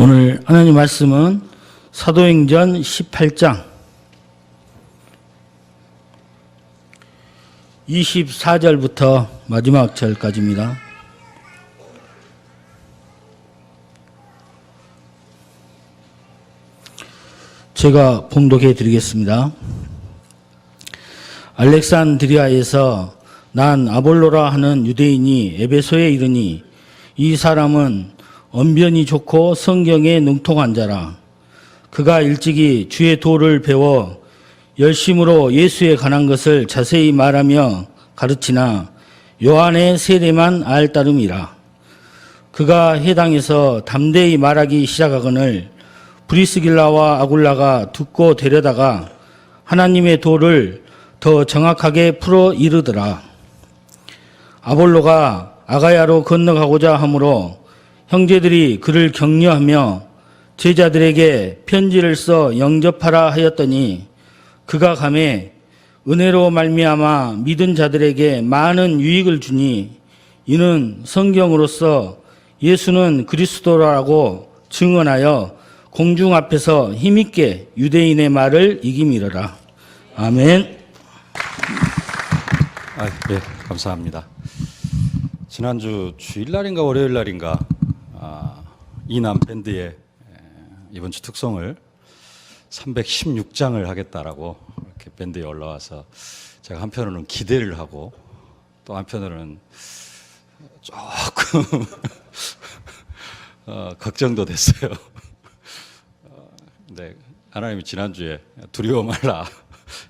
오늘 하나님 말씀은 사도행전 18장 24절부터 마지막 절까지입니다. 제가 봉독해 드리겠습니다. 알렉산드리아에서 난 아볼로라 하는 유대인이 에베소에 이르니 이 사람은 언변이 좋고 성경에 능통한 자라. 그가 일찍이 주의 도를 배워 열심으로 예수에 관한 것을 자세히 말하며 가르치나 요한의 세례만 알 따름이라. 그가 해당에서 담대히 말하기 시작하거늘 브리스길라와 아굴라가 듣고 데려다가 하나님의 도를 더 정확하게 풀어 이르더라. 아볼로가 아가야로 건너가고자 하므로 형제들이 그를 격려하며 제자들에게 편지를 써 영접하라 하였더니 그가 가매 은혜로 말미암아 믿은 자들에게 많은 유익을 주니 이는 성경으로서 예수는 그리스도라고 증언하여 공중 앞에서 힘있게 유대인의 말을 이기미르라. 아멘. 네, 감사합니다. 지난주 주일날인가 월요일날인가 이남 밴드의 이번 주 특송을 316장을 하겠다라고 이렇게 밴드에 올라와서 제가 한편으로는 기대를 하고 또 한편으로는 조금 걱정도 됐어요. 근데 하나님이 지난주에 두려워 말라,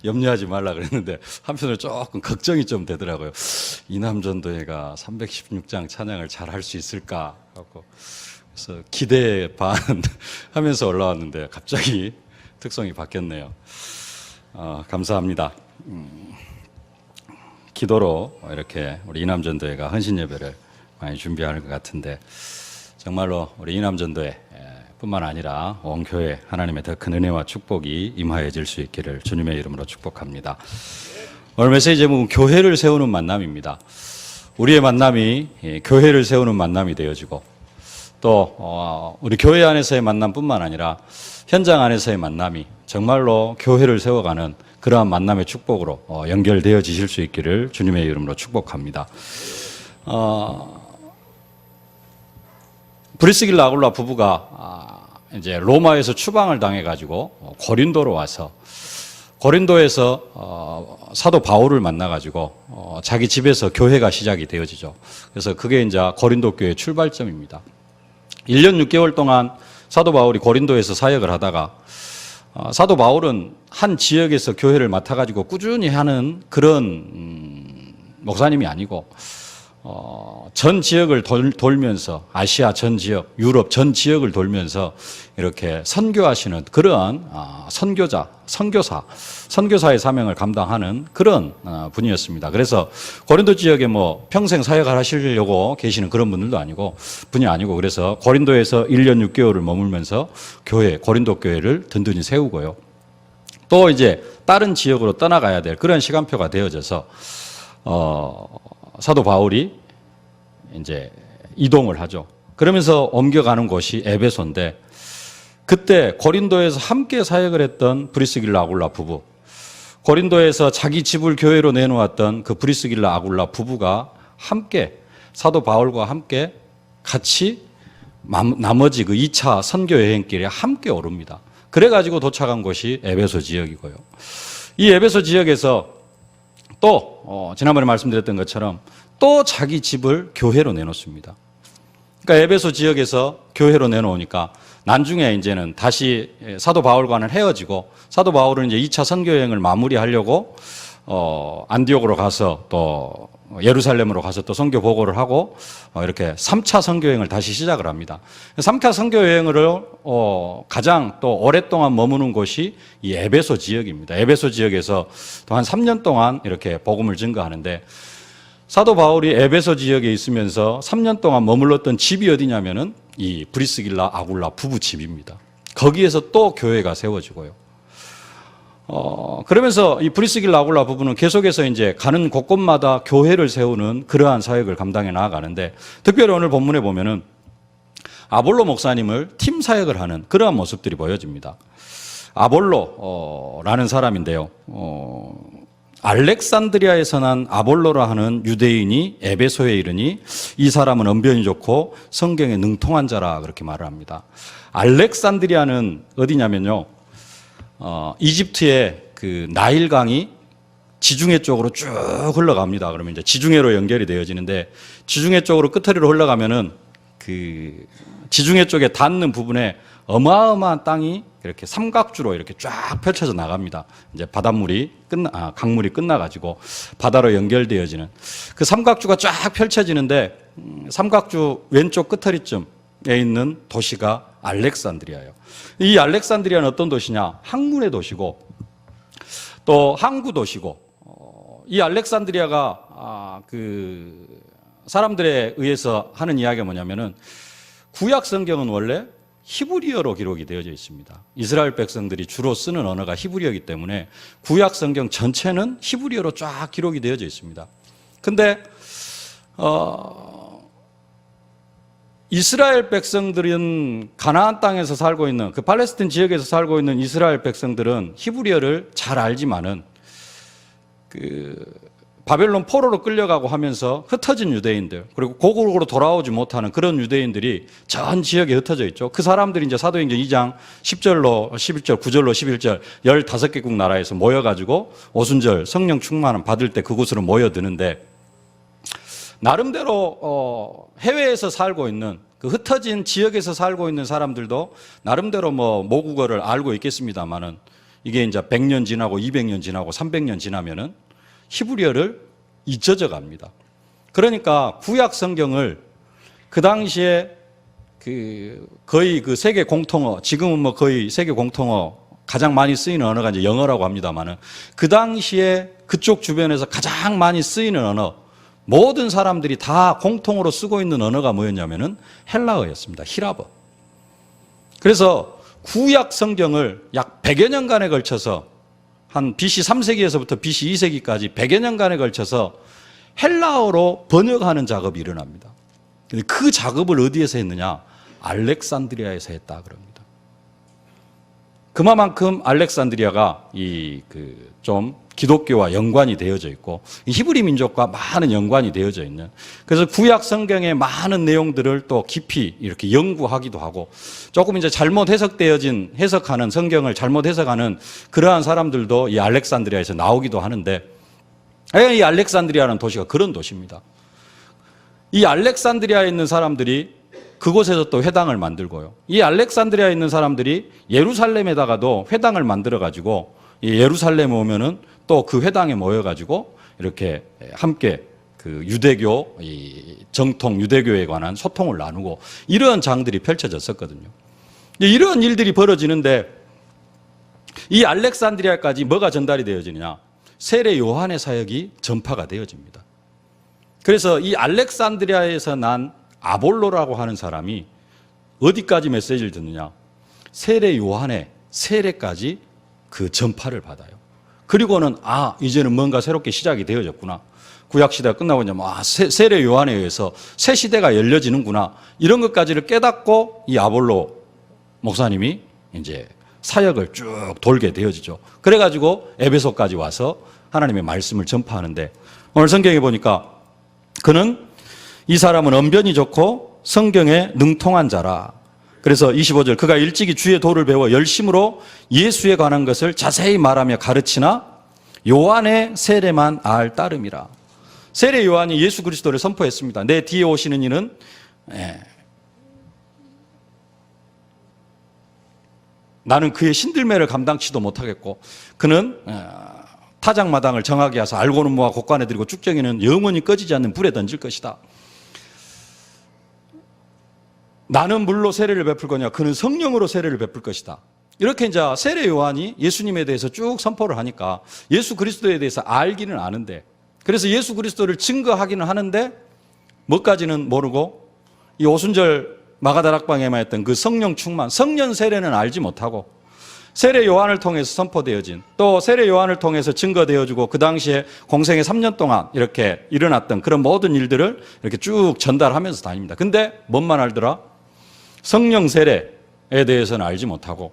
염려하지 말라 그랬는데 한편으로 조금 걱정이 좀 되더라고요. 이남전도회가 316장 찬양을 잘 할 수 있을까 하고 그래서 기대 반 하면서 올라왔는데 갑자기 특성이 바뀌었네요. 감사합니다. 기도로 이렇게 우리 이남전도회가 헌신 예배를 많이 준비하는 것 같은데 정말로 우리 이남전도회 뿐만 아니라 온 교회 하나님의 더 큰 은혜와 축복이 임하여질 수 있기를 주님의 이름으로 축복합니다. 오늘 메시지 제목은 교회를 세우는 만남입니다. 우리의 만남이 교회를 세우는 만남이 되어지고 또 우리 교회 안에서의 만남뿐만 아니라 현장 안에서의 만남이 정말로 교회를 세워가는 그러한 만남의 축복으로 연결되어지실 수 있기를 주님의 이름으로 축복합니다. 브리스길라 아굴라 부부가 이제 로마에서 추방을 당해가지고 고린도로 와서 고린도에서 사도 바울을 만나가지고 자기 집에서 교회가 시작이 되어지죠. 그래서 그게 이제 고린도 교회의 출발점입니다. 1년 6개월 동안 사도 바울이 고린도에서 사역을 하다가 사도 바울은 한 지역에서 교회를 맡아가지고 꾸준히 하는 그런 목사님이 아니고 전 지역을 돌면서 아시아 전 지역, 유럽 전 지역을 돌면서 이렇게 선교하시는 그러한 선교사의 사명을 감당하는 그런 분이었습니다. 그래서 고린도 지역에 뭐 평생 사역을 하시려고 계시는 그런 분들도 아니고 분이 아니고 그래서 고린도에서 1년 6개월을 머물면서 고린도 교회를 든든히 세우고요. 또 이제 다른 지역으로 떠나가야 될 그런 시간표가 되어져서 사도 바울이 이제 이동을 하죠. 그러면서 옮겨가는 곳이 에베소인데 그때 고린도에서 함께 사역을 했던 브리스길라 아굴라 부부, 고린도에서 자기 집을 교회로 내놓았던 그 브리스길라 아굴라 부부가 함께 사도 바울과 함께 같이 나머지 그 2차 선교 여행길에 함께 오릅니다. 그래가지고 도착한 곳이 에베소 지역이고요. 이 에베소 지역에서 또 지난번에 말씀드렸던 것처럼 또 자기 집을 교회로 내놓습니다. 그러니까 에베소 지역에서 교회로 내놓으니까 나중에 이제는 다시 사도 바울과는 헤어지고 사도 바울은 이제 2차 선교 여행을 마무리하려고 안디옥으로 가서 또 예루살렘으로 가서 또 선교 보고를 하고 이렇게 3차 선교 여행을 다시 시작을 합니다. 3차 선교 여행을 가장 또 오랫동안 머무는 곳이 이 에베소 지역입니다. 에베소 지역에서 또 한 3년 동안 이렇게 복음을 증거하는데 사도 바울이 에베소 지역에 있으면서 3년 동안 머물렀던 집이 어디냐면은 이 브리스길라 아굴라 부부 집입니다. 거기에서 또 교회가 세워지고요. 그러면서 이 브리스길라 아굴라 부부는 계속해서 이제 가는 곳곳마다 교회를 세우는 그러한 사역을 감당해 나아가는데 특별히 오늘 본문에 보면은 아볼로 목사님을 팀 사역을 하는 그러한 모습들이 보여집니다. 아볼로라는 사람인데요. 알렉산드리아에서 난 아볼로라 하는 유대인이 에베소에 이르니 이 사람은 언변이 좋고 성경에 능통한 자라 그렇게 말을 합니다. 알렉산드리아는 어디냐면요. 이집트의 그 나일강이 지중해 쪽으로 쭉 흘러갑니다. 그러면 이제 지중해로 연결이 되어지는데 지중해 쪽으로 끝허리로 흘러가면은 그 지중해 쪽에 닿는 부분에 어마어마한 땅이 이렇게 삼각주로 이렇게 쫙 펼쳐져 나갑니다. 이제 강물이 끝나가지고 바다로 연결되어지는 그 삼각주가 쫙 펼쳐지는데 삼각주 왼쪽 끝허리쯤에 있는 도시가 알렉산드리아예요. 이 알렉산드리아는 어떤 도시냐? 학문의 도시고 또 항구 도시고 이 알렉산드리아가 그 사람들에 의해서 하는 이야기가 뭐냐면은 구약 성경은 원래 히브리어로 기록이 되어져 있습니다. 이스라엘 백성들이 주로 쓰는 언어가 히브리어이기 때문에 구약 성경 전체는 히브리어로 쫙 기록이 되어져 있습니다. 근데 이스라엘 백성들은 가나안 땅에서 살고 있는 그 팔레스틴 지역에서 살고 있는 이스라엘 백성들은 히브리어를 잘 알지만은 그 바벨론 포로로 끌려가고 하면서 흩어진 유대인들 그리고 고국으로 돌아오지 못하는 그런 유대인들이 전 지역에 흩어져 있죠. 그 사람들이 이제 사도행전 2장 10절로 11절 9절로 11절 15개국 나라에서 모여가지고 오순절 성령 충만을 받을 때 그곳으로 모여드는데 나름대로 해외에서 살고 있는 그 흩어진 지역에서 살고 있는 사람들도 나름대로 뭐 모국어를 알고 있겠습니다만은 이게 이제 100년 지나고 200년 지나고 300년 지나면은 히브리어를 잊혀져 갑니다. 그러니까 구약 성경을 그 당시에 거의 그 세계 공통어, 지금은 뭐 거의 세계 공통어 가장 많이 쓰이는 언어가 이제 영어라고 합니다만은 그 당시에 그쪽 주변에서 가장 많이 쓰이는 언어, 모든 사람들이 다 공통으로 쓰고 있는 언어가 뭐였냐면은 헬라어였습니다. 히라버. 그래서 구약 성경을 약 100여 년간에 걸쳐서 한 BC 3세기에서부터 BC 2세기까지 100여 년간에 걸쳐서 헬라어로 번역하는 작업이 일어납니다. 근데 그 작업을 어디에서 했느냐? 알렉산드리아에서 했다 그럽니다. 그만큼 알렉산드리아가 좀 기독교와 연관이 되어져 있고 히브리 민족과 많은 연관이 되어져 있는, 그래서 구약 성경의 많은 내용들을 또 깊이 이렇게 연구하기도 하고 조금 이제 잘못 해석하는 성경을 잘못 해석하는 그러한 사람들도 이 알렉산드리아에서 나오기도 하는데, 이 알렉산드리아라는 도시가 그런 도시입니다. 이 알렉산드리아에 있는 사람들이 그곳에서 또 회당을 만들고요. 이 알렉산드리아에 있는 사람들이 예루살렘에다가도 회당을 만들어 가지고 예루살렘에 오면은 또 그 회당에 모여 가지고 이렇게 함께 그 유대교 정통 유대교에 관한 소통을 나누고 이런 장들이 펼쳐졌었거든요. 이런 일들이 벌어지는데 이 알렉산드리아까지 뭐가 전달이 되어지느냐? 세례 요한의 사역이 전파가 되어집니다. 그래서 이 알렉산드리아에서 난 아볼로라고 하는 사람이 어디까지 메시지를 듣느냐? 세례 요한의 세례까지 그 전파를 받아요. 그리고는 이제는 뭔가 새롭게 시작이 되어졌구나. 구약시대가 끝나고 이제 세례 요한에 의해서 새 시대가 열려지는구나. 이런 것까지를 깨닫고 이 아볼로 목사님이 이제 사역을 쭉 돌게 되어지죠. 그래가지고 에베소까지 와서 하나님의 말씀을 전파하는데, 오늘 성경에 보니까 이 사람은 언변이 좋고 성경에 능통한 자라. 그래서 25절, 그가 일찍이 주의 도를 배워 열심으로 예수에 관한 것을 자세히 말하며 가르치나 요한의 세례만 알 따름이라. 세례 요한이 예수 그리스도를 선포했습니다. 내 뒤에 오시는 이는 나는 그의 신들매를 감당치도 못하겠고 그는 타작마당을 정하게 하사 알고는 모아 곡간에 들이고 쭉정이는 영원히 꺼지지 않는 불에 던질 것이다. 나는 물로 세례를 베풀 거냐, 그는 성령으로 세례를 베풀 것이다. 이렇게 이제 세례 요한이 예수님에 대해서 쭉 선포를 하니까 예수 그리스도에 대해서 알기는 아는데, 그래서 예수 그리스도를 증거하기는 하는데 뭐까지는 모르고 이 오순절 마가다락방에만 했던 그 성령 충만, 성령 세례는 알지 못하고 세례 요한을 통해서 선포되어진, 또 세례 요한을 통해서 증거되어지고 그 당시에 공생의 3년 동안 이렇게 일어났던 그런 모든 일들을 이렇게 쭉 전달하면서 다닙니다. 근데 뭔만 알더라? 성령 세례에 대해서는 알지 못하고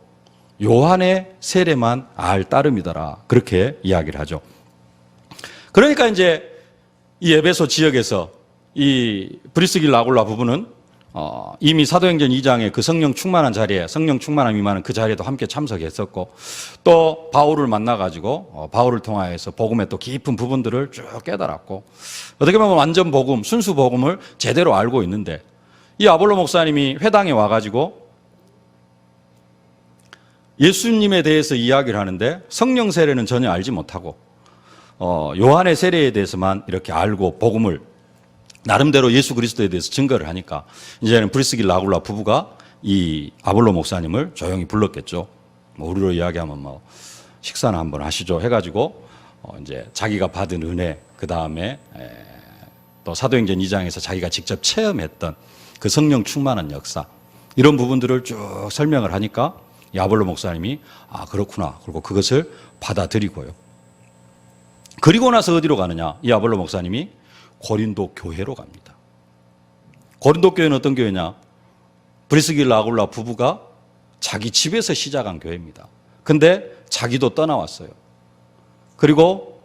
요한의 세례만 알 따름이더라. 그렇게 이야기를 하죠. 그러니까 이제 이 에베소 지역에서 이 브리스길라 아굴라 부부는 이미 사도행전 2장의 그 성령 충만한 자리에, 성령 충만함 임하는 그 자리에도 함께 참석했었고, 또 바울을 만나가지고 바울을 통하여서 복음의 또 깊은 부분들을 쭉 깨달았고, 어떻게 보면 완전 복음, 순수 복음을 제대로 알고 있는데, 이 아볼로 목사님이 회당에 와가지고 예수님에 대해서 이야기를 하는데 성령 세례는 전혀 알지 못하고 요한의 세례에 대해서만 이렇게 알고 복음을 나름대로 예수 그리스도에 대해서 증거를 하니까 이제는 브리스길라 아굴라 부부가 이 아볼로 목사님을 조용히 불렀겠죠. 뭐 우리로 이야기하면 뭐 식사나 한번 하시죠 해가지고 이제 자기가 받은 은혜, 그 다음에 또 사도행전 2장에서 자기가 직접 체험했던 그 성령 충만한 역사, 이런 부분들을 쭉 설명을 하니까 이 아볼로 목사님이 아 그렇구나, 그리고 그것을 받아들이고요. 그리고 나서 어디로 가느냐? 이 아볼로 목사님이 고린도 교회로 갑니다. 고린도 교회는 어떤 교회냐? 브리스길라 아굴라 부부가 자기 집에서 시작한 교회입니다. 근데 자기도 떠나왔어요. 그리고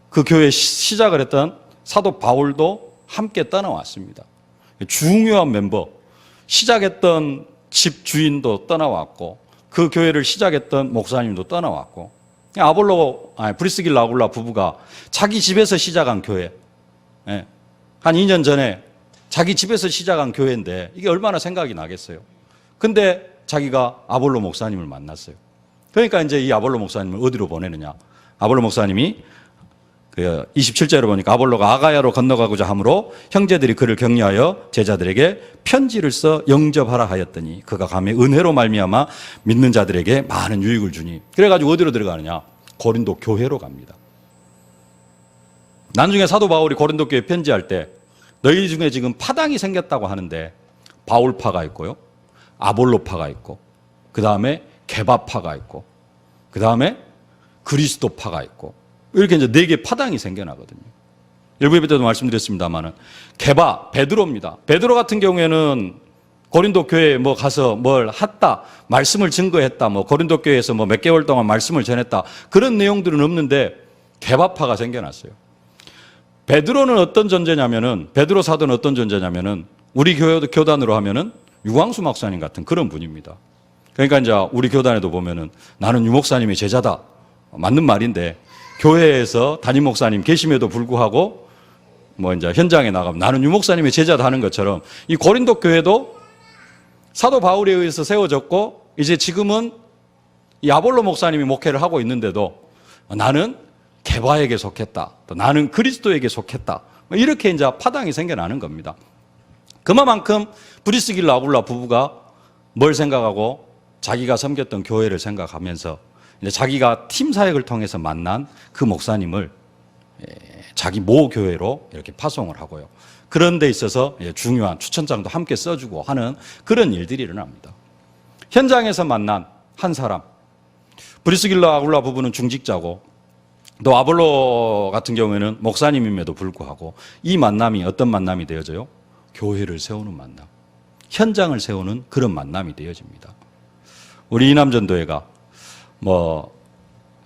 그 교회 시작을 했던 사도 바울도 함께 떠나왔습니다. 중요한 멤버, 시작했던 집 주인도 떠나왔고, 그 교회를 시작했던 목사님도 떠나왔고, 브리스길라 아굴라 부부가 자기 집에서 시작한 교회, 한 2년 전에 자기 집에서 시작한 교회인데 이게 얼마나 생각이 나겠어요. 근데 자기가 아볼로 목사님을 만났어요. 그러니까 이제 이 아볼로 목사님을 어디로 보내느냐? 아볼로 목사님이 그 27절에 보니까 아볼로가 아가야로 건너가고자 하므로 형제들이 그를 격려하여 제자들에게 편지를 써 영접하라 하였더니 그가 가매 은혜로 말미암아 믿는 자들에게 많은 유익을 주니. 그래가지고 어디로 들어가느냐? 고린도 교회로 갑니다. 나중에 사도 바울이 고린도 교회 편지할 때 너희 중에 지금 파당이 생겼다고 하는데 바울파가 있고요, 아볼로파가 있고, 그 다음에 게바파가 있고, 그 다음에 그리스도파가 있고, 이렇게 이제 4개 파당이 생겨나거든요. 일부 예배 때도 말씀드렸습니다만은 게바, 베드로입니다. 베드로 같은 경우에는 고린도 교회에 뭐 가서 뭘 했다, 말씀을 증거했다, 뭐 고린도 교회에서 뭐 몇 개월 동안 말씀을 전했다, 그런 내용들은 없는데 게바파가 생겨났어요. 베드로는 어떤 존재냐면은, 베드로 사도는 어떤 존재냐면은 우리 교단으로 하면은 유광수 목사님 같은 그런 분입니다. 그러니까 이제 우리 교단에도 보면은 나는 유 목사님의 제자다, 맞는 말인데 교회에서 담임 목사님 계심에도 불구하고 뭐 이제 현장에 나가면 나는 유 목사님의 제자다 하는 것처럼 이 고린도 교회도 사도 바울에 의해서 세워졌고 이제 지금은 이 아볼로 목사님이 목회를 하고 있는데도 나는 게바에게 속했다, 또 나는 그리스도에게 속했다, 이렇게 이제 파당이 생겨나는 겁니다. 그만큼 브리스길라 아굴라 부부가 뭘 생각하고 자기가 섬겼던 교회를 생각하면서 이제 자기가 팀 사역을 통해서 만난 그 목사님을 자기 모 교회로 이렇게 파송을 하고요. 그런 데 있어서 중요한 추천장도 함께 써주고 하는 그런 일들이 일어납니다. 현장에서 만난 한 사람, 브리스길라 아굴라 부부는 중직자고 또 아볼로 같은 경우에는 목사님임에도 불구하고 이 만남이 어떤 만남이 되어져요? 교회를 세우는 만남, 현장을 세우는 그런 만남이 되어집니다. 우리 이남전도회가 뭐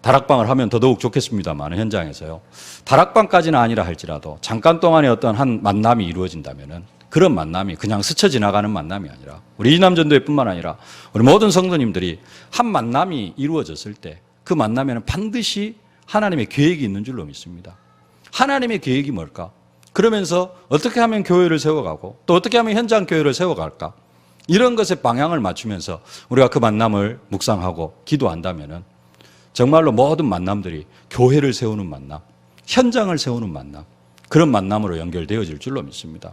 다락방을 하면 더더욱 좋겠습니다만 현장에서요, 다락방까지는 아니라 할지라도 잠깐 동안의 어떤 한 만남이 이루어진다면은 그런 만남이 그냥 스쳐 지나가는 만남이 아니라 우리 이남전도회뿐만 아니라 우리 모든 성도님들이 한 만남이 이루어졌을 때 그 만남에는 반드시 하나님의 계획이 있는 줄로 믿습니다. 하나님의 계획이 뭘까? 그러면서 어떻게 하면 교회를 세워가고 또 어떻게 하면 현장 교회를 세워갈까? 이런 것에 방향을 맞추면서 우리가 그 만남을 묵상하고 기도한다면은 정말로 모든 만남들이 교회를 세우는 만남, 현장을 세우는 만남, 그런 만남으로 연결되어질 줄로 믿습니다.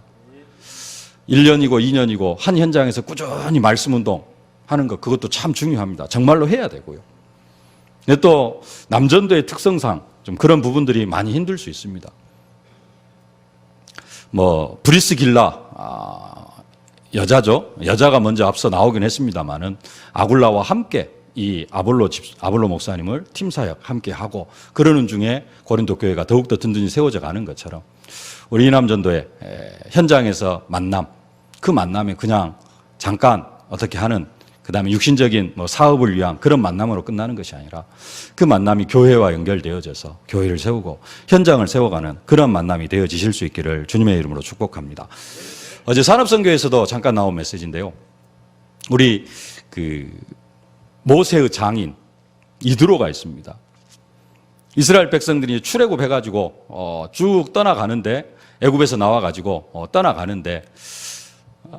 1년이고 2년이고 한 현장에서 꾸준히 말씀 운동 하는 것, 그것도 참 중요합니다. 정말로 해야 되고요. 근데 또 남전도의 특성상 좀 그런 부분들이 많이 힘들 수 있습니다. 뭐 브리스길라 여자죠. 여자가 먼저 앞서 나오긴 했습니다만은 아굴라와 함께 이 아볼로 목사님을 팀 사역 함께 하고 그러는 중에 고린도 교회가 더욱더 든든히 세워져 가는 것처럼 우리 이남전도의 현장에서 만남, 그 만남에 그냥 잠깐 어떻게 하는 그다음에 육신적인 뭐 사업을 위한 그런 만남으로 끝나는 것이 아니라 그 만남이 교회와 연결되어져서 교회를 세우고 현장을 세워가는 그런 만남이 되어지실 수 있기를 주님의 이름으로 축복합니다. 어제 산업선교에서도 잠깐 나온 메시지인데요. 우리 그 모세의 장인 이드로가 있습니다. 이스라엘 백성들이 출애굽해가지고 쭉 떠나가는데 애굽에서 나와가지고 떠나가는데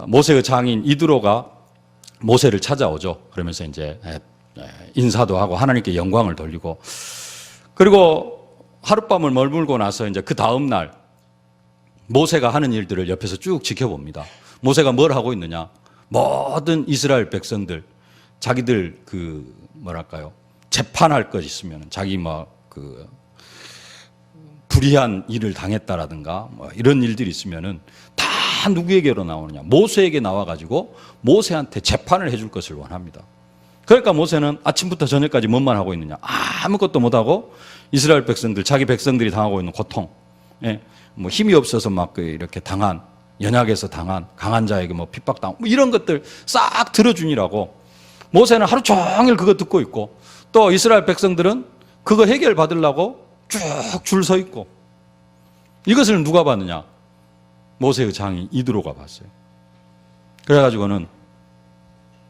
모세의 장인 이드로가 모세를 찾아오죠. 그러면서 이제 인사도 하고 하나님께 영광을 돌리고, 그리고 하룻밤을 머물고 나서 이제 그 다음 날 모세가 하는 일들을 옆에서 쭉 지켜봅니다. 모세가 뭘 하고 있느냐? 모든 이스라엘 백성들 자기들 그 뭐랄까요? 재판할 것 있으면 자기 그 불의한 일을 당했다라든가 뭐 이런 일들이 있으면은 다 누구에게로 나오느냐? 모세에게 나와가지고 모세한테 재판을 해줄 것을 원합니다. 그러니까 모세는 아침부터 저녁까지 뭔만 하고 있느냐? 아무것도 못하고 이스라엘 백성들, 자기 백성들이 당하고 있는 고통, 뭐 힘이 없어서 막 이렇게 당한, 연약해서 당한, 강한 자에게 뭐 핍박당, 뭐 이런 것들 싹 들어주니라고 모세는 하루 종일 그거 듣고 있고, 또 이스라엘 백성들은 그거 해결 받으려고 쭉 줄 서 있고, 이것을 누가 봤느냐? 모세의 장인 이드로가 봤어요. 그래가지고는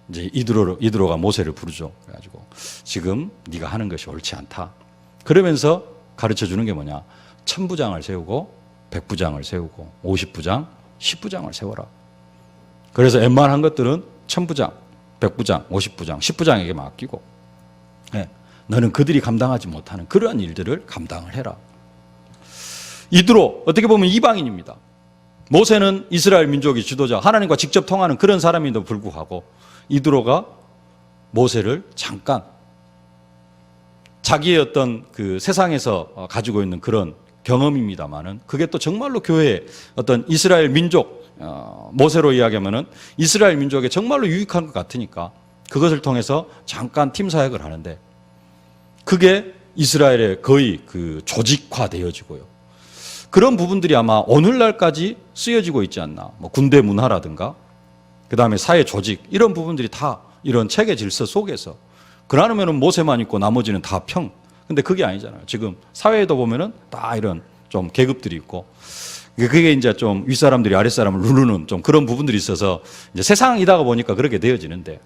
이제 이드로가 모세를 부르죠. 그래가지고 지금 네가 하는 것이 옳지 않다. 그러면서 가르쳐 주는 게 뭐냐? 1000부장을 세우고 100부장을 세우고 50부장, 10부장을 세워라. 그래서 웬만한 것들은 1000부장, 100부장, 50부장, 10부장에게 맡기고, 너는 그들이 감당하지 못하는 그러한 일들을 감당을 해라. 이드로 어떻게 보면 이방인입니다. 모세는 이스라엘 민족의 지도자, 하나님과 직접 통하는 그런 사람임에도 불구하고 이드로가 모세를 잠깐 자기의 어떤 그 세상에서 가지고 있는 그런 경험입니다만은, 그게 또 정말로 교회의 어떤 이스라엘 민족, 모세로 이야기하면은 이스라엘 민족에 정말로 유익한 것 같으니까 그것을 통해서 잠깐 팀 사역을 하는데, 그게 이스라엘의 거의 그 조직화되어지고요. 그런 부분들이 아마 오늘날까지 쓰여지고 있지 않나. 뭐 군대 문화라든가, 그 다음에 사회 조직, 이런 부분들이 다 이런 체계 질서 속에서, 그러면은 모세만 있고 나머지는 다 평. 근데 그게 아니잖아요. 지금 사회에도 보면은 다 이런 좀 계급들이 있고, 그게 이제 좀 윗사람들이 아랫사람을 누르는 좀 그런 부분들이 있어서 이제 세상이다가 보니까 그렇게 되어지는데,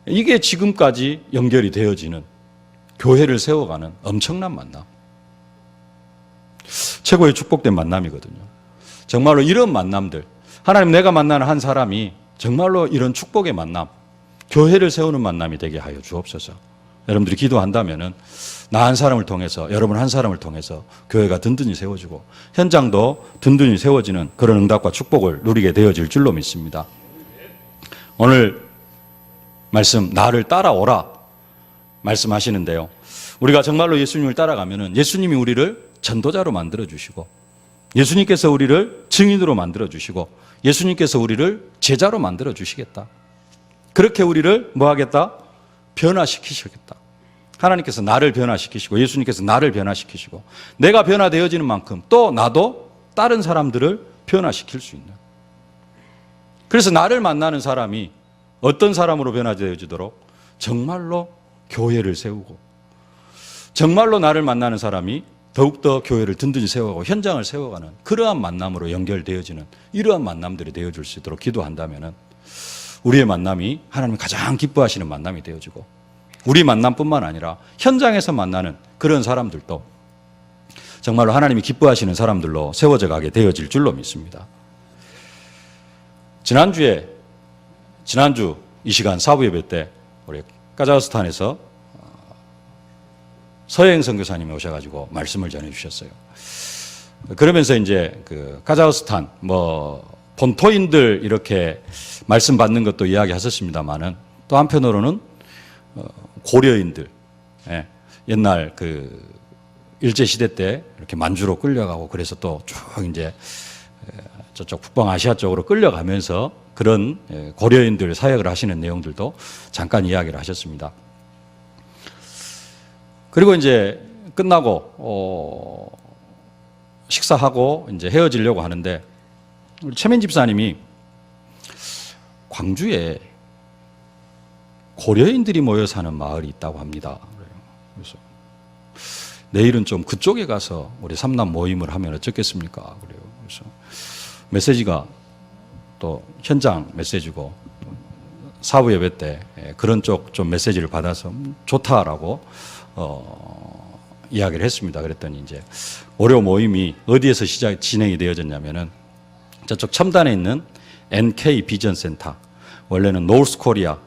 이게 지금까지 연결이 되어지는 교회를 세워가는 엄청난 만남. 최고의 축복된 만남이거든요. 정말로 이런 만남들, 하나님 내가 만나는 한 사람이 정말로 이런 축복의 만남, 교회를 세우는 만남이 되게 하여 주옵소서. 여러분들이 기도한다면은 나 한 사람을 통해서, 여러분 한 사람을 통해서 교회가 든든히 세워지고 현장도 든든히 세워지는 그런 응답과 축복을 누리게 되어질 줄로 믿습니다. 오늘 말씀, 나를 따라오라 말씀하시는데요. 우리가 정말로 예수님을 따라가면은 예수님이 우리를 전도자로 만들어 주시고, 예수님께서 우리를 증인으로 만들어 주시고, 예수님께서 우리를 제자로 만들어 주시겠다. 그렇게 우리를 뭐 하겠다? 변화시키시겠다. 하나님께서 나를 변화시키시고 예수님께서 나를 변화시키시고, 내가 변화되어지는 만큼 또 나도 다른 사람들을 변화시킬 수 있는, 그래서 나를 만나는 사람이 어떤 사람으로 변화되어지도록 정말로 교회를 세우고, 정말로 나를 만나는 사람이 더욱더 교회를 든든히 세워가고 현장을 세워가는 그러한 만남으로 연결되어지는 이러한 만남들이 되어줄 수 있도록 기도한다면 우리의 만남이 하나님이 가장 기뻐하시는 만남이 되어지고, 우리 만남뿐만 아니라 현장에서 만나는 그런 사람들도 정말로 하나님이 기뻐하시는 사람들로 세워져 가게 되어질 줄로 믿습니다. 지난주 이 시간 사부 예배 때 우리 카자흐스탄에서 서혜영 선교사님이 오셔가지고 말씀을 전해주셨어요. 그러면서 이제 그 카자흐스탄 본토인들 이렇게 말씀 받는 것도 이야기하셨습니다만은, 또 한편으로는 고려인들, 옛날 그 일제 시대 때 이렇게 만주로 끌려가고, 그래서 또 쭉 이제 저쪽 북방아시아 쪽으로 끌려가면서 그런 고려인들 사역을 하시는 내용들도 잠깐 이야기를 하셨습니다. 그리고 이제 끝나고 식사하고 이제 헤어지려고 하는데, 우리 최민 집사님이 광주에 고려인들이 모여 사는 마을이 있다고 합니다. 그래서 내일은 좀 그쪽에 가서 우리 삼남 모임을 하면 어쩌겠습니까? 그래요. 그래서 메시지가 또 현장 메시지고 사부 예배 때 그런 쪽 좀 메시지를 받아서 좋다라고 이야기를 했습니다. 그랬더니 이제 월요 모임이 어디에서 진행이 되어졌냐면은 저쪽 첨단에 있는 NK 비전 센터, 원래는 노스 코리아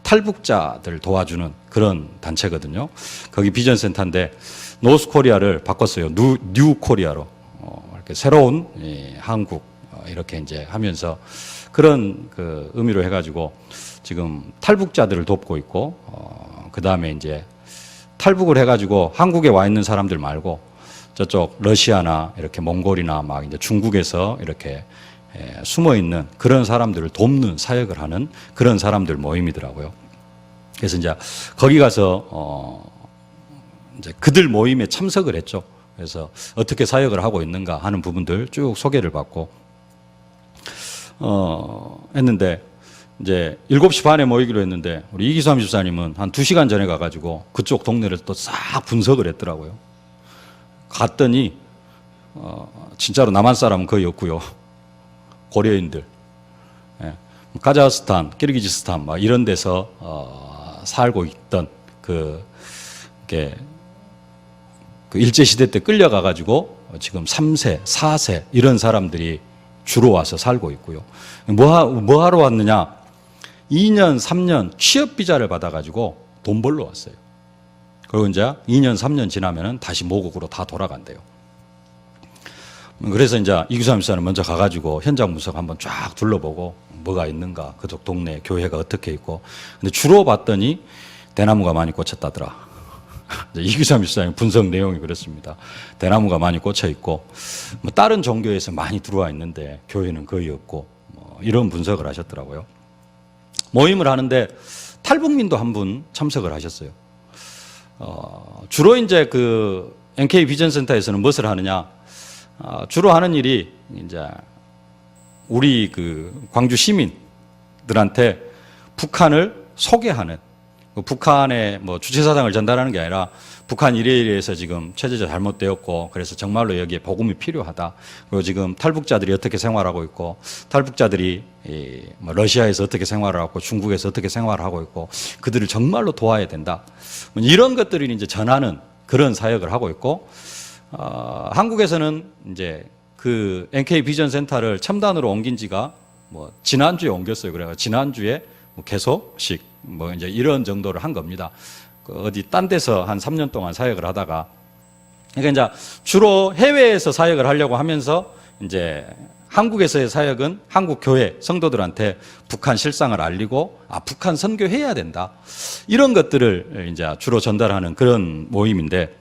탈북자들 도와주는 그런 단체거든요. 거기 비전 센터인데 노스 코리아를 바꿨어요. 뉴 코리아로 이렇게 새로운 한국 이렇게 이제 하면서 그런 그 의미로 해가지고 지금 탈북자들을 돕고 있고 그 다음에 이제 탈북을 해가지고 한국에 와 있는 사람들 말고 저쪽 러시아나 이렇게 몽골이나 막 이제 중국에서 이렇게 숨어 있는 그런 사람들을 돕는 사역을 하는 그런 사람들 모임이더라고요. 그래서 이제 거기 가서 이제 그들 모임에 참석을 했죠. 그래서 어떻게 사역을 하고 있는가 하는 부분들 쭉 소개를 받고 했는데 이제 7시 반에 모이기로 했는데 우리 이기삼 집사님은 한 2시간 전에 가가지고 그쪽 동네를 또 싹 분석을 했더라고요. 갔더니 진짜로 남한 사람은 거의 없고요. 고려인들, 카자흐스탄, 키르기즈스탄 막 이런 데서 살고 있던 그 일제시대 때 끌려가가지고 지금 3세, 4세 이런 사람들이 주로 와서 살고 있고요. 뭐 하러 왔느냐? 2년, 3년 취업 비자를 받아가지고 돈 벌러 왔어요. 그리고 이제 2년, 3년 지나면은 다시 모국으로 다 돌아간대요. 그래서 이제 이규삼 집사는 먼저 가가지고 현장 분석 한번 쫙 둘러보고 뭐가 있는가, 그쪽 동네 교회가 어떻게 있고. 근데 주로 봤더니 대나무가 많이 꽂혔다더라. 이규삼 집사님 분석 내용이 그렇습니다. 대나무가 많이 꽂혀 있고, 뭐 다른 종교에서 많이 들어와 있는데 교회는 거의 없고, 뭐 이런 분석을 하셨더라고요. 모임을 하는데 탈북민도 한 분 참석을 하셨어요. 주로 이제 그 NK 비전 센터에서는 무엇을 하느냐? 주로 하는 일이 이제 우리 그 광주 시민들한테 북한을 소개하는, 북한의 뭐 주체사상을 전달하는 게 아니라 북한 이래이래해서 지금 체제가 잘못되었고 그래서 정말로 여기에 복음이 필요하다. 그리고 지금 탈북자들이 어떻게 생활하고 있고 탈북자들이 뭐 러시아에서 어떻게 생활을 하고 중국에서 어떻게 생활을 하고 있고 그들을 정말로 도와야 된다. 이런 것들을 이제 전하는 그런 사역을 하고 있고 한국에서는 이제 그 NK 비전 센터를 첨단으로 옮긴 지가 뭐 지난주에 옮겼어요. 그래서 지난주에 뭐 계속씩 뭐 이제 이런 정도를 한 겁니다. 어디 딴 데서 한 3년 동안 사역을 하다가 그러니까 이제 주로 해외에서 사역을 하려고 하면서 이제 한국에서의 사역은 한국 교회 성도들한테 북한 실상을 알리고 북한 선교해야 된다. 이런 것들을 이제 주로 전달하는 그런 모임인데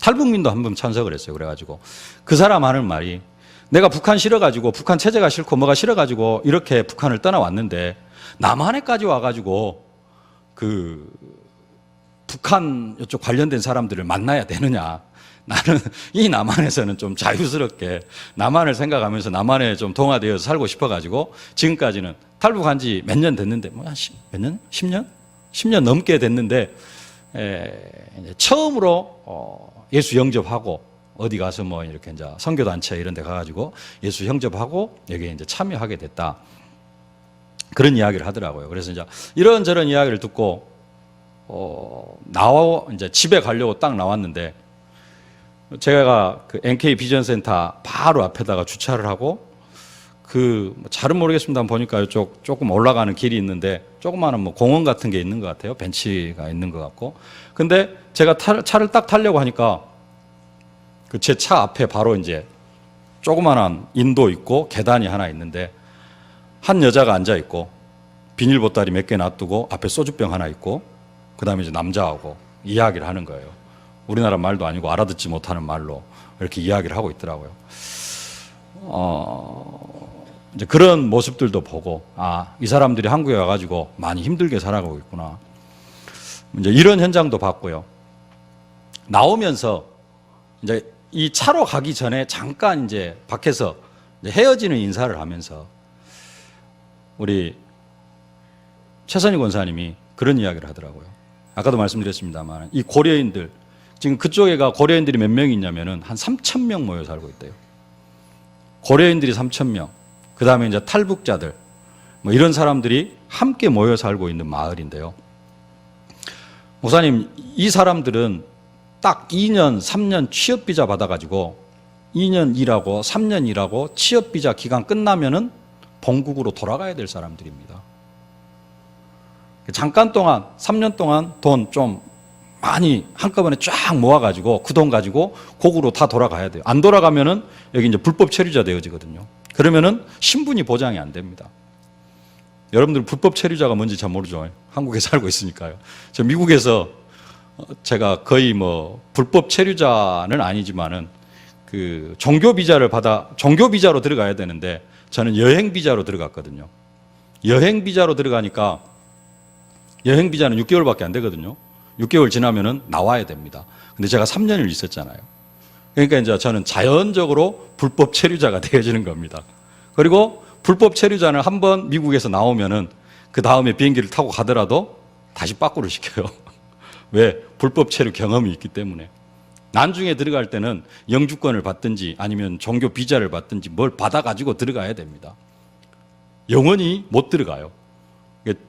탈북민도 한 분 참석을 했어요. 그래가지고 그 사람 하는 말이 내가 북한 싫어가지고 북한 체제가 싫고 뭐가 싫어가지고 이렇게 북한을 떠나왔는데 남한에까지 와가지고 그 북한 이쪽 관련된 사람들을 만나야 되느냐. 나는 이 남한에서는 좀 자유스럽게 남한을 생각하면서 남한에 좀 동화되어서 살고 싶어가지고 지금까지는 탈북한 지 몇 년 됐는데 뭐 몇 년? 10년? 10년 넘게 됐는데 이제 처음으로 예수 영접하고 어디 가서 뭐 이렇게 이제 선교단체 이런 데 가가지고 예수 영접하고 여기에 이제 참여하게 됐다. 그런 이야기를 하더라고요. 그래서 이제 이런저런 이야기를 듣고 이제 집에 가려고 딱 나왔는데 제가 그 NK 비전 센터 바로 앞에다가 주차를 하고 그 잘은 모르겠습니다. 보니까 이쪽 조금 올라가는 길이 있는데 조그마한 뭐 공원 같은 게 있는 것 같아요. 벤치가 있는 것 같고. 근데 제가 차를 딱 타려고 하니까 그 제 차 앞에 바로 이제 조그마한 인도 있고 계단이 하나 있는데 한 여자가 앉아 있고 비닐 보따리 몇 개 놔두고 앞에 소주병 하나 있고 그다음에 이제 남자하고 이야기를 하는 거예요. 우리나라 말도 아니고 알아듣지 못하는 말로 이렇게 이야기를 하고 있더라고요. 이제 그런 모습들도 보고 이 사람들이 한국에 와가지고 많이 힘들게 살아가고 있구나. 이제 이런 현장도 봤고요. 나오면서 이제 이 차로 가기 전에 잠깐 이제 밖에서 이제 헤어지는 인사를 하면서 우리 최선희 권사님이 그런 이야기를 하더라고요. 아까도 말씀드렸습니다만 이 고려인들, 지금 그쪽에가 고려인들이 몇 명이 있냐면은 한 3,000명 모여 살고 있대요. 고려인들이 3,000명, 그 다음에 이제 탈북자들, 뭐 이런 사람들이 함께 모여 살고 있는 마을인데요. 목사님, 이 사람들은 딱 2년, 3년 취업비자 받아가지고 2년 일하고 3년 일하고 취업비자 기간 끝나면은 본국으로 돌아가야 될 사람들입니다. 잠깐 동안, 3년 동안 돈 좀 많이 한꺼번에 쫙 모아가지고 그 돈 가지고 곡으로 다 돌아가야 돼요. 안 돌아가면은 여기 이제 불법 체류자 되어지거든요. 그러면은 신분이 보장이 안 됩니다. 여러분들 불법 체류자가 뭔지 잘 모르죠. 한국에 살고 있으니까요. 저 미국에서 제가 거의 뭐 불법 체류자는 아니지만은 그 종교 비자를 받아 종교 비자로 들어가야 되는데 저는 여행 비자로 들어갔거든요. 여행 비자로 들어가니까 여행 비자는 6개월밖에 안 되거든요. 6개월 지나면은 나와야 됩니다. 근데 제가 3년을 있었잖아요. 그러니까 이제 저는 자연적으로 불법 체류자가 되어지는 겁니다. 그리고 불법 체류자는 한번 미국에서 나오면은 그 다음에 비행기를 타고 가더라도 다시 빠꾸를 시켜요. 왜? 불법 체류 경험이 있기 때문에. 나중에 들어갈 때는 영주권을 받든지 아니면 종교 비자를 받든지 뭘 받아가지고 들어가야 됩니다. 영원히 못 들어가요.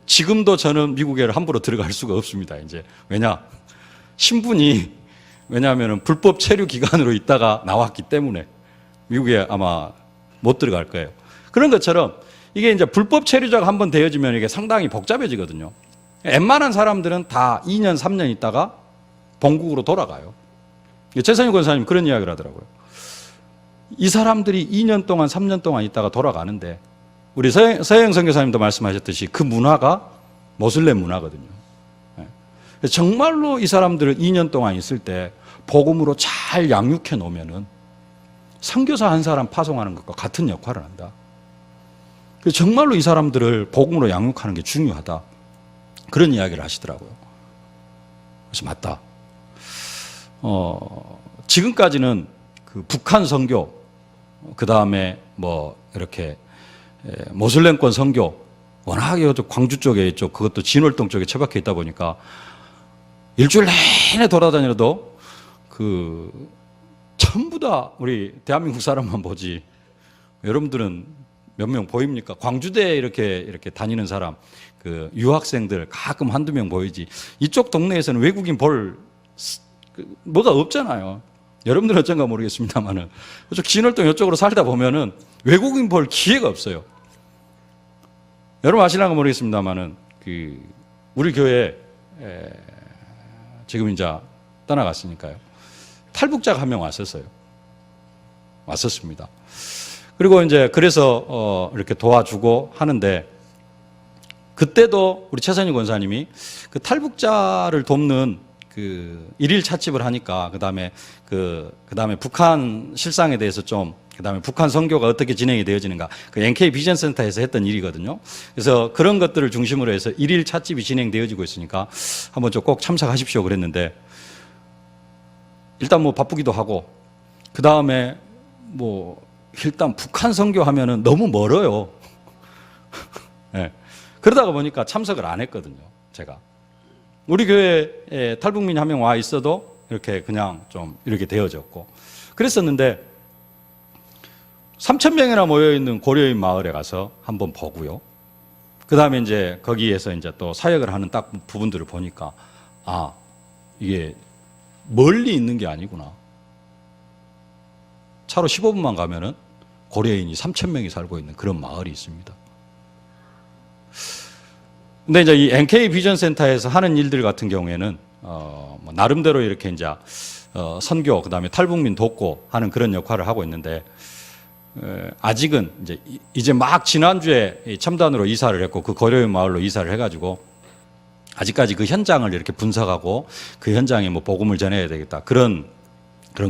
지금도 저는 미국에 함부로 들어갈 수가 없습니다. 이제 왜냐? 신분이 왜냐하면 불법 체류 기간으로 있다가 나왔기 때문에 미국에 아마 못 들어갈 거예요. 그런 것처럼 이게 이제 불법 체류자가 한번 되어지면 이게 상당히 복잡해지거든요. 웬만한 사람들은 다 2년, 3년 있다가 본국으로 돌아가요. 최선희 권사님 그런 이야기를 하더라고요. 이 사람들이 2년 동안, 3년 동안 있다가 돌아가는데 우리 서영 선교사님도 말씀하셨듯이 그 문화가 모슬렘 문화거든요. 정말로 이 사람들을 2년 동안 있을 때 복음으로 잘 양육해 놓으면은 선교사 한 사람 파송하는 것과 같은 역할을 한다. 정말로 이 사람들을 복음으로 양육하는 게 중요하다. 그런 이야기를 하시더라고요. 그래서 맞다. 지금까지는 그 북한 선교, 그 다음에 뭐 이렇게 모슬렘권 선교, 워낙에 광주 쪽에 있죠. 그것도 진월동 쪽에 처박혀 있다 보니까 일주일 내내 돌아다니려도 그 전부 다 우리 대한민국 사람만 보지. 여러분들은 몇 명 보입니까? 광주대에 이렇게 다니는 사람, 그 유학생들 가끔 한두 명 보이지. 이쪽 동네에서는 외국인 볼 뭐가 없잖아요. 여러분들은 어쩐가 모르겠습니다만은 이쪽 진월동 이쪽으로 살다 보면은 외국인 볼 기회가 없어요. 여러분 아시는가 모르겠습니다만은 그 우리 교회 지금 이제 떠나갔으니까요. 탈북자가 한 명 왔었습니다. 그리고 이제 그래서 이렇게 도와주고 하는데 그때도 우리 최선희 권사님이 그 탈북자를 돕는 그 일일 찻집을 하니까 그다음에 북한 실상에 대해서 좀 그다음에 북한 선교가 어떻게 진행이 되어지는가 그 NK 비전 센터에서 했던 일이거든요. 그래서 그런 것들을 중심으로 해서 일일 찻집이 진행되어지고 있으니까 한번 좀 꼭 참석하십시오 그랬는데 일단 뭐 바쁘기도 하고 그다음에 뭐 일단 북한 선교하면은 너무 멀어요. 네. 그러다가 보니까 참석을 안 했거든요. 제가 우리 교회에 탈북민이 한 명 와 있어도 이렇게 그냥 좀 이렇게 되어졌고 그랬었는데 3,000명이나 모여있는 고려인 마을에 가서 한번 보고요. 그 다음에 이제 거기에서 이제 또 사역을 하는 딱 부분들을 보니까 아, 이게 멀리 있는 게 아니구나. 차로 15분만 가면은 고려인이 3,000명이 살고 있는 그런 마을이 있습니다. 근데 이제 이 NK 비전 센터에서 하는 일들 같은 경우에는 뭐 나름대로 이렇게 이제 선교 그다음에 탈북민 돕고 하는 그런 역할을 하고 있는데 아직은 이제 막 지난주에 첨단으로 이사를 했고 그 고려인 마을로 이사를 해가지고 아직까지 그 현장을 이렇게 분석하고 그 현장에 뭐 복음을 전해야 되겠다 그런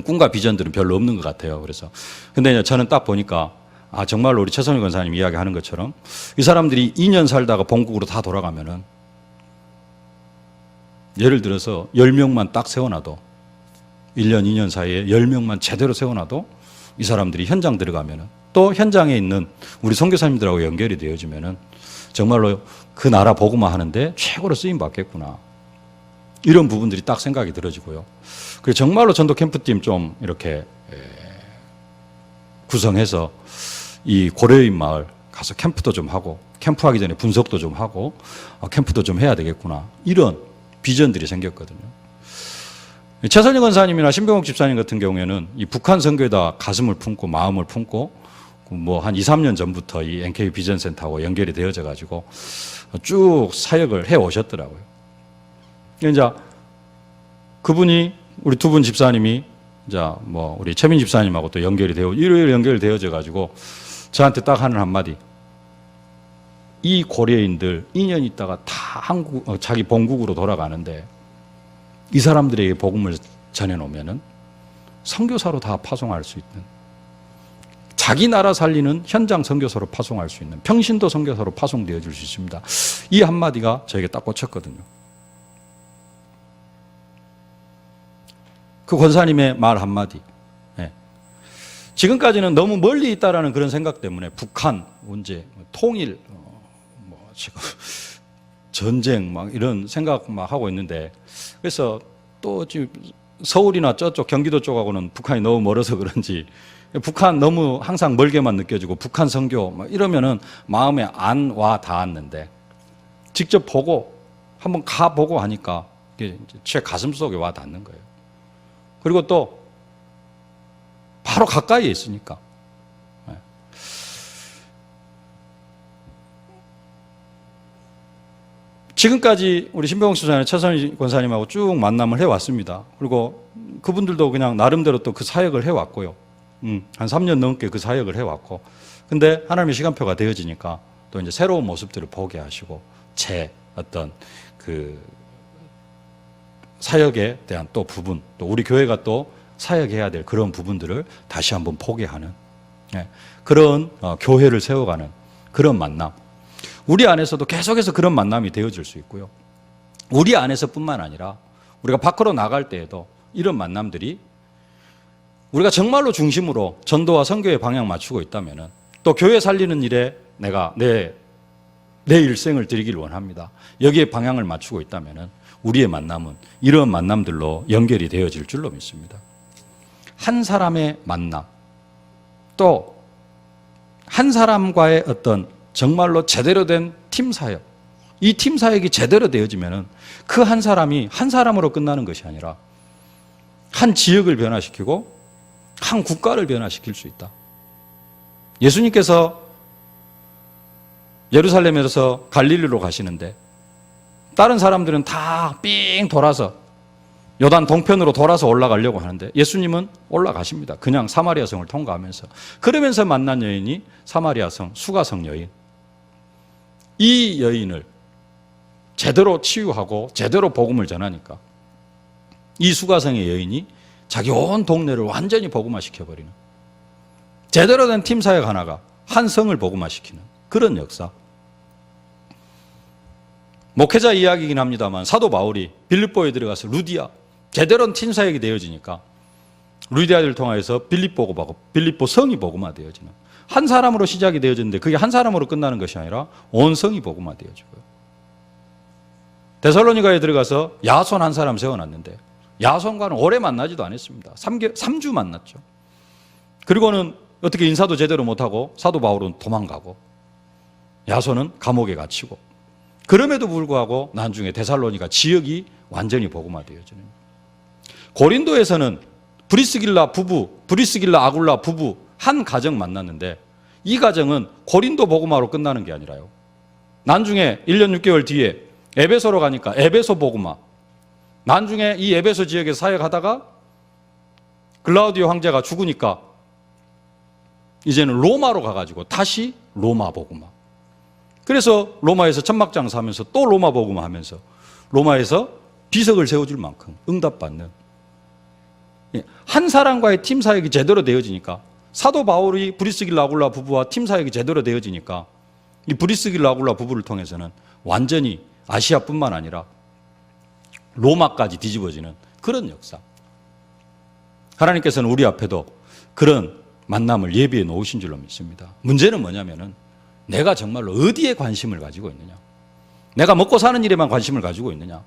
꿈과 비전들은 별로 없는 것 같아요. 그래서 근데 이제 저는 딱 보니까 아 정말로 우리 최선희 권사님 이야기하는 것처럼 이 사람들이 2년 살다가 본국으로 다 돌아가면은 예를 들어서 10명만 딱 세워놔도 1년 2년 사이에 10명만 제대로 세워놔도 이 사람들이 현장 들어가면은 또 현장에 있는 우리 선교사님들하고 연결이 되어지면은 정말로 그 나라 복음화 하는데 최고로 쓰임 받겠구나. 이런 부분들이 딱 생각이 들어지고요. 그리고 정말로 전도 캠프팀 좀 이렇게 구성해서 이 고려인 마을 가서 캠프도 좀 하고, 캠프하기 전에 분석도 좀 하고, 캠프도 좀 해야 되겠구나. 이런 비전들이 생겼거든요. 최선희 권사님이나 신병옥 집사님 같은 경우에는 이 북한 선교에다 가슴을 품고 마음을 품고 뭐 한 2, 3년 전부터 이 NK 비전 센터하고 연결이 되어져 가지고 쭉 사역을 해 오셨더라고요. 이제 그분이 우리 두 분 집사님이 이제 뭐 우리 최민 집사님하고 또 연결이 되어 일요일 연결되어져 가지고 저한테 딱 하는 한마디. 이 고려인들 2년 있다가 다 자기 본국으로 돌아가는데 이 사람들에게 복음을 전해놓으면은 선교사로 다 파송할 수 있는, 자기 나라 살리는 현장 선교사로 파송할 수 있는, 평신도 선교사로 파송되어 줄 수 있습니다. 이 한마디가 저에게 딱 꽂혔거든요. 그 권사님의 말 한마디. 지금까지는 너무 멀리 있다라는 그런 생각 때문에 북한 문제, 통일, 뭐 지금 전쟁 막 이런 생각 막 하고 있는데, 그래서 또 지금 서울이나 저쪽 경기도 쪽하고는 북한이 너무 멀어서 그런지 북한 너무 항상 멀게만 느껴지고 북한 선교 막 이러면은 마음에 안 와 닿았는데, 직접 보고 한번 가보고 하니까 이게 제 가슴 속에 와 닿는 거예요. 그리고 또 바로 가까이에 있으니까. 지금까지 우리 신병옥 집사님, 최선희 권사님하고 쭉 만남을 해왔습니다. 그리고 그분들도 그냥 나름대로 또 그 사역을 해왔고요. 한 3년 넘게 그 사역을 해왔고. 근데 하나님의 시간표가 되어지니까 또 이제 새로운 모습들을 보게 하시고, 제 어떤 그 사역에 대한 또 부분, 또 우리 교회가 또 사역해야 될 그런 부분들을 다시 한번 포기하는 그런 교회를 세워가는 그런 만남. 우리 안에서도 계속해서 그런 만남이 되어질 수 있고요. 우리 안에서뿐만 아니라 우리가 밖으로 나갈 때에도 이런 만남들이 우리가 정말로 중심으로 전도와 선교의 방향 맞추고 있다면, 또 교회 살리는 일에 내가 내 일생을 드리길 원합니다. 여기에 방향을 맞추고 있다면 우리의 만남은 이런 만남들로 연결이 되어질 줄로 믿습니다. 한 사람의 만남, 또 한 사람과의 어떤 정말로 제대로 된 팀 사역, 이 팀 사역이 제대로 되어지면 그 한 사람이 한 사람으로 끝나는 것이 아니라 한 지역을 변화시키고 한 국가를 변화시킬 수 있다. 예수님께서 예루살렘에서 갈릴리로 가시는데 다른 사람들은 다 삥 돌아서 요단 동편으로 돌아서 올라가려고 하는데 예수님은 올라가십니다. 그냥 사마리아 성을 통과하면서. 그러면서 만난 여인이 사마리아 성, 수가성 여인. 이 여인을 제대로 치유하고 제대로 복음을 전하니까 이 수가성의 여인이 자기 온 동네를 완전히 복음화시켜버리는, 제대로 된 팀 사역 하나가 한 성을 복음화시키는 그런 역사. 목회자 이야기이긴 합니다만 사도 바울이 빌립보에 들어가서 루디아, 제대로 팀 사역이 되어지니까 루디아를 통해서 빌립보 성이 복음화되어지는, 한 사람으로 시작이 되어지는데 그게 한 사람으로 끝나는 것이 아니라 온 성이 복음화되어지고요. 데살로니가에 들어가서 야손 한 사람 세워놨는데 야손과는 오래 만나지도 않았습니다. 3주 만났죠. 그리고는 어떻게 인사도 제대로 못하고 사도 바울은 도망가고 야손은 감옥에 갇히고, 그럼에도 불구하고 나중에 데살로니가 지역이 완전히 복음화되어지는, 고린도에서는 브리스길라 아굴라 부부 한 가정 만났는데 이 가정은 고린도 복음화로 끝나는 게 아니라요, 나중에 1년 6개월 뒤에 에베소로 가니까 에베소 복음화, 나중에 이 에베소 지역에서 사역하다가 글라우디오 황제가 죽으니까 이제는 로마로 가가지고 다시 로마 복음화. 그래서 로마에서 천막장사 하면서 또 로마 복음화 하면서 로마에서 비석을 세워줄 만큼 응답받는, 한 사람과의 팀 사역이 제대로 되어지니까, 사도 바울이 브리스길라 아굴라 부부와 팀 사역이 제대로 되어지니까 이 브리스길라 아굴라 부부를 통해서는 완전히 아시아뿐만 아니라 로마까지 뒤집어지는 그런 역사. 하나님께서는 우리 앞에도 그런 만남을 예비해 놓으신 줄로 믿습니다. 문제는 뭐냐면은 내가 정말로 어디에 관심을 가지고 있느냐? 내가 먹고 사는 일에만 관심을 가지고 있느냐?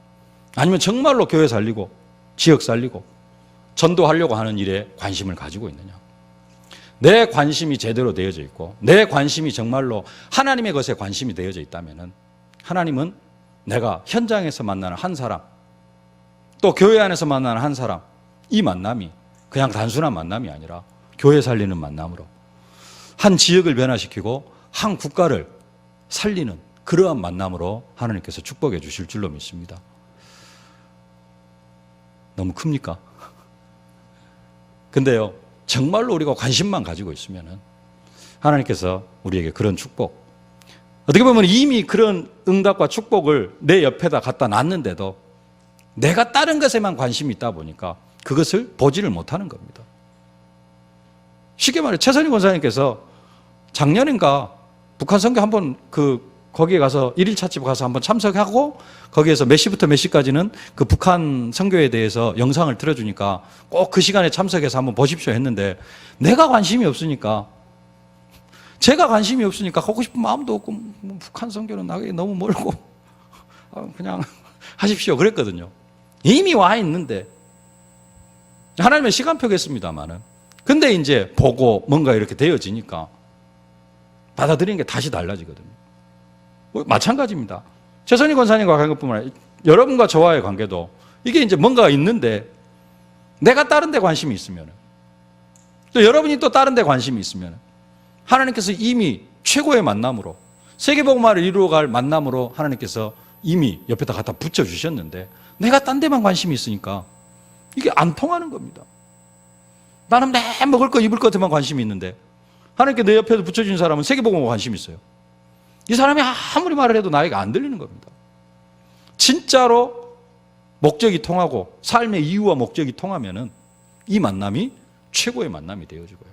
아니면 정말로 교회 살리고 지역 살리고 전도하려고 하는 일에 관심을 가지고 있느냐? 내 관심이 제대로 되어져 있고 내 관심이 정말로 하나님의 것에 관심이 되어져 있다면 하나님은 내가 현장에서 만나는 한 사람 또 교회 안에서 만나는 한 사람 이 만남이 그냥 단순한 만남이 아니라 교회 살리는 만남으로 한 지역을 변화시키고 한 국가를 살리는 그러한 만남으로 하나님께서 축복해 주실 줄로 믿습니다. 너무 큽니까? 근데요, 정말로 우리가 관심만 가지고 있으면 하나님께서 우리에게 그런 축복, 어떻게 보면 이미 그런 응답과 축복을 내 옆에다 갖다 놨는데도 내가 다른 것에만 관심이 있다 보니까 그것을 보지를 못하는 겁니다. 쉽게 말해 최선희 권사님께서 작년인가 북한 선교 한번 거기에 가서 1일차 집 가서 한번 참석하고 거기에서 몇 시부터 몇 시까지는 그 북한 선교에 대해서 영상을 틀어주니까 꼭 그 시간에 참석해서 한번 보십시오 했는데 내가 관심이 없으니까 제가 관심이 없으니까 가고 싶은 마음도 없고 뭐 북한 선교는 나가기 너무 멀고 그냥 하십시오 그랬거든요. 이미 와 있는데 하나님의 시간표겠습니다만은 근데 이제 보고 뭔가 이렇게 되어지니까 받아들이는 게 다시 달라지거든요. 마찬가지입니다. 최선희 권사님과 관계뿐만 아니라 여러분과 저와의 관계도 이게 이제 뭔가가 있는데 내가 다른 데 관심이 있으면 또 여러분이 또 다른 데 관심이 있으면 하나님께서 이미 최고의 만남으로 세계복음화를 이루어갈 만남으로 하나님께서 이미 옆에다 갖다 붙여주셨는데 내가 딴 데만 관심이 있으니까 이게 안 통하는 겁니다. 나는 내 먹을 거 입을 것에만 관심이 있는데 하나님께 내 옆에도 붙여준 사람은 세계복음화에 관심이 있어요. 이 사람이 아무리 말을 해도 나에게 안 들리는 겁니다. 진짜로 목적이 통하고 삶의 이유와 목적이 통하면은 이 만남이 최고의 만남이 되어지고요.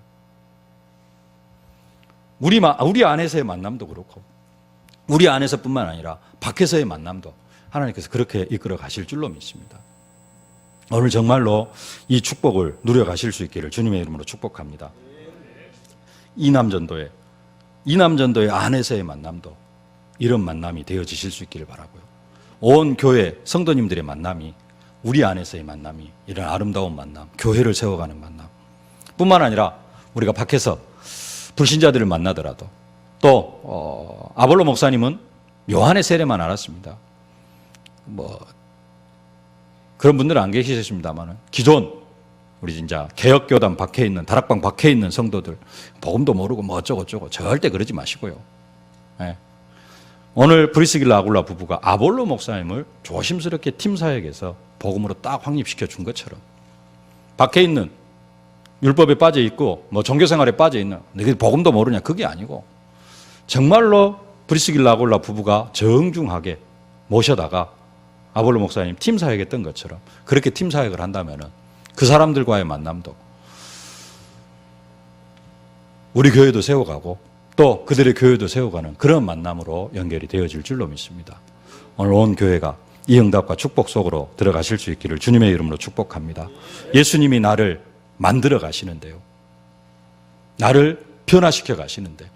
우리 안에서의 만남도 그렇고 우리 안에서뿐만 아니라 밖에서의 만남도 하나님께서 그렇게 이끌어 가실 줄로 믿습니다. 오늘 정말로 이 축복을 누려 가실 수 있기를 주님의 이름으로 축복합니다. 이남전도의 안에서의 만남도 이런 만남이 되어지실 수 있기를 바라고요. 온 교회 성도님들의 만남이 우리 안에서의 만남이 이런 아름다운 만남, 교회를 세워가는 만남 뿐만 아니라 우리가 밖에서 불신자들을 만나더라도 또 아볼로 목사님은 요한의 세례만 알았습니다. 그런 분들은 안 계시겠습니다만 기존 우리 진짜 개혁교단 밖에 있는 다락방 밖에 있는 성도들 복음도 모르고 뭐 어쩌고저쩌고 절대 그러지 마시고요. 네. 오늘 브리스길라 아굴라 부부가 아볼로 목사님을 조심스럽게 팀 사역에서 복음으로 딱 확립시켜 준 것처럼 밖에 있는 율법에 빠져 있고 뭐 종교생활에 빠져 있는 너희들 복음도 모르냐 그게 아니고 정말로 브리스길라 아굴라 부부가 정중하게 모셔다가 아볼로 목사님 팀 사역했던 것처럼 그렇게 팀 사역을 한다면은 그 사람들과의 만남도 우리 교회도 세워가고 또 그들의 교회도 세워가는 그런 만남으로 연결이 되어질 줄로 믿습니다. 오늘 온 교회가 이 응답과 축복 속으로 들어가실 수 있기를 주님의 이름으로 축복합니다. 예수님이 나를 만들어 가시는데요. 나를 변화시켜 가시는데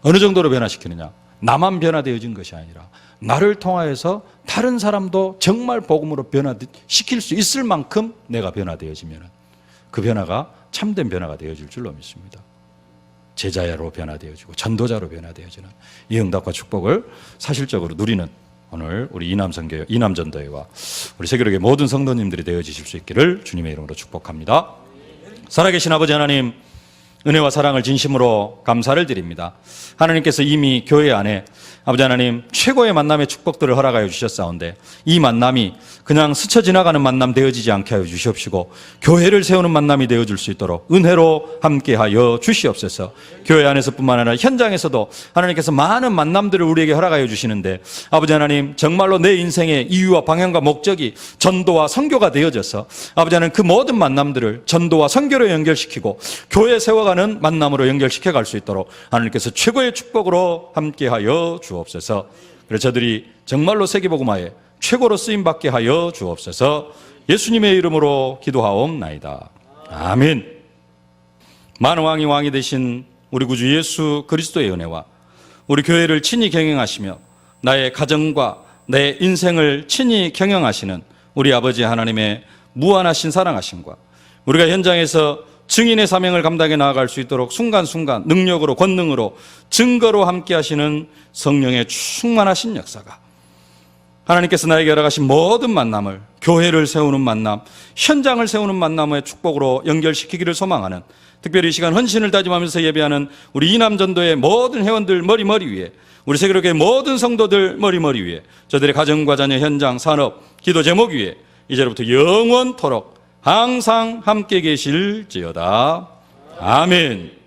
어느 정도로 변화시키느냐? 나만 변화되어진 것이 아니라 나를 통하여서 다른 사람도 정말 복음으로 변화시킬 수 있을 만큼 내가 변화되어지면 그 변화가 참된 변화가 되어질 줄로 믿습니다. 제자로 변화되어지고 전도자로 변화되어지는 이 응답과 축복을 사실적으로 누리는 오늘 우리 이남전도회와 우리 세계로의 모든 성도님들이 되어지실 수 있기를 주님의 이름으로 축복합니다. 살아계신 아버지 하나님, 은혜와 사랑을 진심으로 감사를 드립니다. 하나님께서 이미 교회 안에 아버지 하나님 최고의 만남의 축복들을 허락하여 주셨사온데 이 만남이 그냥 스쳐 지나가는 만남 되어지지 않게 하여 주시옵시고 교회를 세우는 만남이 되어줄 수 있도록 은혜로 함께하여 주시옵소서. 교회 안에서뿐만 아니라 현장에서도 하나님께서 많은 만남들을 우리에게 허락하여 주시는데 아버지 하나님 정말로 내 인생의 이유와 방향과 목적이 전도와 선교가 되어져서 아버지 하나님 그 모든 만남들을 전도와 선교로 연결시키고 교회 세워가는 만남으로 연결시켜 갈 수 있도록 하나님께서 최고의 축복으로 함께하여 주옵소서. 그래서 저들이 정말로 세계복음화에 최고로 쓰임받게 하여 주옵소서. 예수님의 이름으로 기도하옵나이다. 아멘. 만왕이 왕이 되신 우리 구주 예수 그리스도의 은혜와 우리 교회를 친히 경영하시며 나의 가정과 내 인생을 친히 경영하시는 우리 아버지 하나님의 무한하신 사랑하심과 우리가 현장에서 증인의 사명을 감당해 나아갈 수 있도록 순간순간 능력으로 권능으로 증거로 함께 하시는 성령의 충만하신 역사가 하나님께서 나에게 허락하신 모든 만남을 교회를 세우는 만남, 현장을 세우는 만남의 축복으로 연결시키기를 소망하는 특별히 이 시간 헌신을 다짐하면서 예배하는 우리 이남전도의 모든 회원들 머리 위에 우리 세계로교회 모든 성도들 머리 위에 저들의 가정과 자녀, 현장, 산업, 기도 제목 위에 이제로부터 영원토록 항상 함께 계실지어다. 아멘.